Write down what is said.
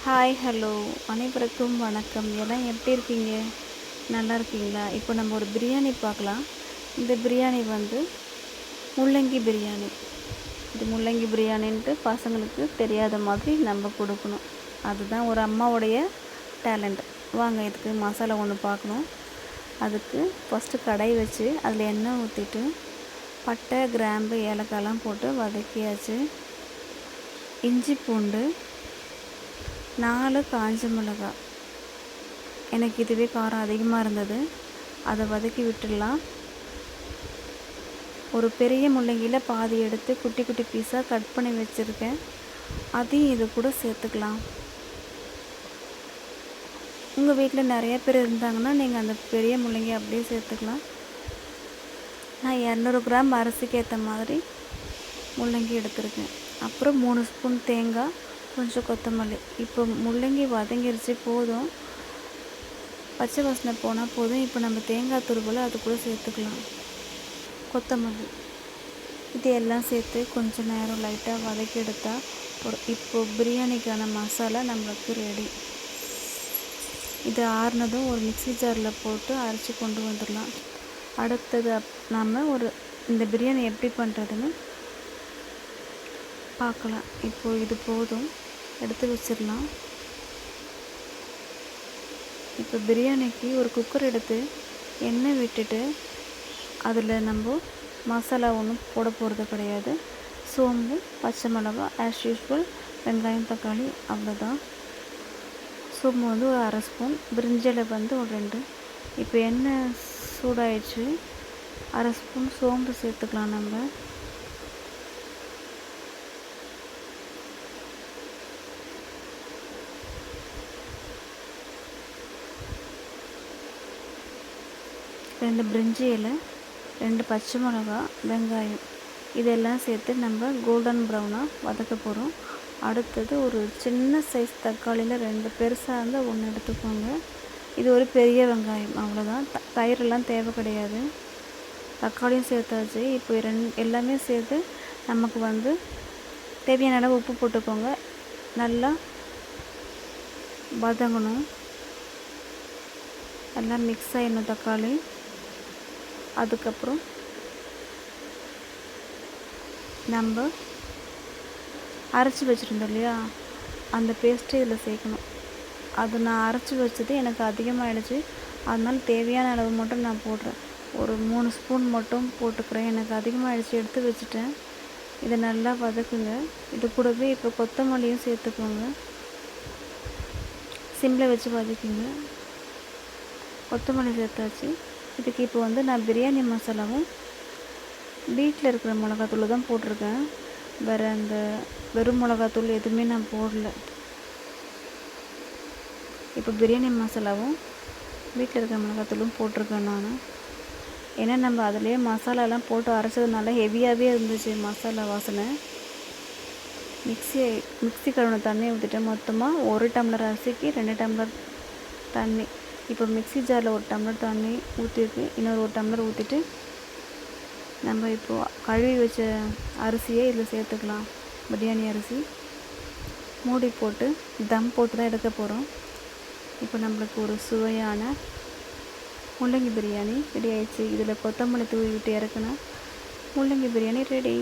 Hi hello அனைவருக்கும் வணக்கம். எல்லாம் எப்படி இருக்கீங்க? நல்லா இருக்கீங்களா? இப்போ நம்ம ஒரு பிரியாணி பார்க்கலாம். இந்த பிரியாணி முள்ளங்கி பிரியாணி. இது முள்ளங்கி பிரியாணின்ட்டு பசங்களுக்கு தெரியாத மாதிரி நம்ம கொடுக்கணும். அதுதான் ஒரு அம்மாவுடைய டேலண்ட். வாங்க, இதுக்கு மசாலா ஒன்று பார்க்கணும். அதுக்கு ஃபஸ்ட்டு கடாய் வச்சு அதில் எண்ணெய் ஊற்றிட்டு பட்டை, கிராம்பு, ஏலக்காய்லாம் போட்டு வதக்கியாச்சு. இஞ்சி பூண்டு, 4 காஞ்ச மிளகாய். எனக்கு இதுவே காரம் அதிகமாக இருந்தது, அதை வதக்கி விட்டுடலாம். ஒரு பெரிய முள்ளங்கியில் பாதி எடுத்து குட்டி குட்டி பீஸாக கட் பண்ணி வச்சுருக்கேன், அதையும் இது கூட சேர்த்துக்கலாம். உங்கள் வீட்டில் நிறைய பேர் இருந்தாங்கன்னா நீங்கள் அந்த பெரிய முள்ளங்கி அப்படியே சேர்த்துக்கலாம். நான் 200 கிராம் அரிசிக்கு ஏற்ற மாதிரி முள்ளங்கி எடுத்துருக்கேன். அப்புறம் 3 ஸ்பூன் தேங்காய், கொஞ்சம் கொத்தமல்லி. இப்போ முள்ளங்கி வதங்கிருச்சு, போதும், பச்சை வாசனை போனால் போதும். இப்போ நம்ம தேங்காய் துருவலை அது கூட சேர்த்துக்கலாம், கொத்தமல்லி. இது எல்லாம் சேர்த்து கொஞ்சம் நேரம் லைட்டாக வதக்கி எடுத்தால் இப்போது பிரியாணிக்கான மசாலா நம்மளுக்கு ரெடி. இது ஆறுனதும் ஒரு மிக்ஸி ஜாரில் போட்டு அரைச்சி கொண்டு வந்துடலாம். அடுத்தது நாம் இந்த பிரியாணி எப்படி பண்ணுறதுன்னு பார்க்கலாம். இப்போது இது போதும், எடுத்து வச்சிடலாம். இப்போ பிரியாணிக்கு ஒரு குக்கர் எடுத்து எண்ணெய் விட்டுட்டு அதில் நம்ம மசாலா ஒன்றும் போட போகிறது கிடையாது. சோம்பு, பச்சை மிளகாய், ஆஸ் யூஸ்வல், வெங்காயம், தக்காளி, அவ்வளோதான். சோம்பு ஒரு அரை ஸ்பூன், பிரிஞ்சில் ஒரு 2. இப்போ எண்ணெய் சூடாயிடுச்சு, அரை ஸ்பூன் சோம்பு சேர்த்துக்கலாம். நம்ம ரெண்டு பிரிஞ்சி இலை, 2 பச்சை மிளகாய், வெங்காயம், இதெல்லாம் சேர்த்து நம்ம கோல்டன் ப்ரௌனாக வதக்க போகிறோம். அடுத்தது ஒரு சின்ன சைஸ் தக்காளியில் 2 பெருசாக இருந்தால் 1 எடுத்துக்கோங்க. இது ஒரு பெரிய வெங்காயம், அவ்வளோதான். தயிரெல்லாம் தேவை கிடையாது. தக்காளியும் சேர்த்தாச்சு. இப்போ எல்லாமே சேர்த்து நமக்கு தேவையான அளவு உப்பு போட்டுக்கோங்க. நல்லா வதங்கணும், எல்லாம் மிக்ஸ் ஆகிடணும் தக்காளி. அதுக்கப்புறம் நம்ம அரைச்சி வச்சுருந்தோம் இல்லையா, அந்த பேஸ்ட்டு இதில் சேர்க்கணும். அது நான் அரைச்சி வச்சது எனக்கு அதிகமாகிடுச்சு, அதனால் தேவையான அளவு மட்டும் நான் போடுறேன். ஒரு 3 ஸ்பூன் மட்டும் போட்டுக்கிறேன், எனக்கு அதிகமாகிடுச்சு, எடுத்து வச்சுட்டேன். இதை நல்லா வதக்குங்க. இது கூடவே இப்போ கொத்தமல்லியும் சேர்த்துக்கோங்க. சிம்மில் வச்சு வதக்குங்க. கொத்தமல்லி சேர்த்தாச்சு. இதுக்கு இப்போ நான் பிரியாணி மசாலாவும் வீட்டில் இருக்கிற மிளகாத்தூள் தான் போட்டிருக்கேன். வேறு அந்த வெறும் மிளகாத்தூள் எதுவுமே நான் போடல. இப்போ பிரியாணி மசாலாவும் வீட்டில் இருக்கிற மிளகாத்தூளும் போட்டிருக்கேன் நான். ஏன்னா நம்ம அதிலே மசாலாலாம் போட்டு அரைச்சதுனால ஹெவியாகவே இருந்துச்சு மசாலா வாசனை. மிக்ஸி கழுவின தண்ணியை ஊற்றிட்டேன். மொத்தமாக 1 டம்ளர் அரிசிக்கு 2 டம்ளர் தண்ணி. இப்போ மிக்ஸி ஜாரில் 1 டம்ளர் தண்ணி ஊற்றிருக்கு, இன்னொரு 1 டம்ளர் ஊற்றிட்டு நம்ம இப்போது கழுவி வச்ச அரிசியை இதில் சேர்த்துக்கலாம். பிரியாணி அரிசி மூடி போட்டு தம் போட்டு தான் எடுக்க போகிறோம். இப்போ நம்மளுக்கு ஒரு சுவையான முள்ளங்கி பிரியாணி ரெடி ஆயிடுச்சு. இதில் கொத்தமல்லி தூவி விட்டு இறக்குனா முள்ளங்கி பிரியாணி ரெடி.